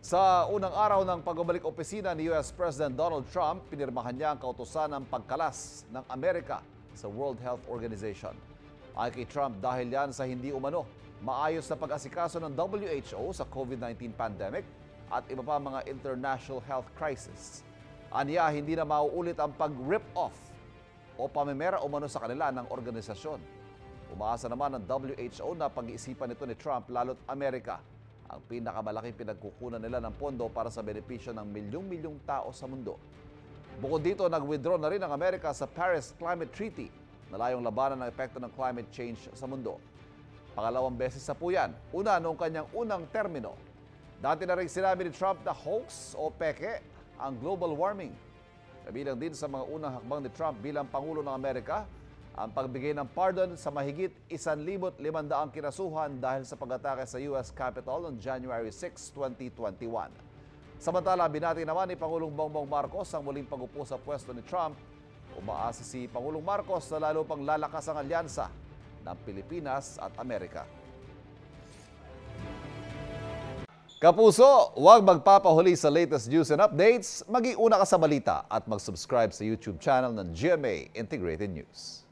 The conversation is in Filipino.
Sa unang araw ng pagbabalik opisina ni US President Donald Trump, pinirmahan niya ang kautusan ng pagkalas ng Amerika sa World Health Organization. Ay kay Trump dahil yan sa hindi umano maayos na pag-asikaso ng WHO sa COVID-19 pandemic at iba pa mga international health crisis. Aniya, hindi na mauulit ang pag-rip off o pamimera umano sa kanila ng organisasyon. Umaasa naman ng WHO na pag-iisipan nito ni Trump lalo't Amerika ang pinakamalaking pinagkukunan nila ng pondo para sa benepisyo ng milyong-milyong tao sa mundo. Bukod dito, nag-withdraw na rin ang Amerika sa Paris Climate Treaty na layong labanan ng epekto ng climate change sa mundo. Pangalawang beses sa po yan, una noong kanyang unang termino. Dati na rin sinabi ni Trump na hoax o peke ang global warming. Kabilang din sa mga unang hakbang ni Trump bilang Pangulo ng Amerika, ang pagbigay ng pardon sa mahigit 1,500 kinasuhan dahil sa pag-atake sa US Capitol noong January 6, 2021. Samantala, binati naman ni Pangulong Bongbong Marcos ang muling pag-upo sa pwesto ni Trump. Umaasa si Pangulong Marcos na lalo pang lalakas ang alyansa ng Pilipinas at Amerika. Kapuso, huwag magpapahuli sa latest news and updates. Mag-iuna ka sa balita at mag-subscribe sa YouTube channel ng GMA Integrated News.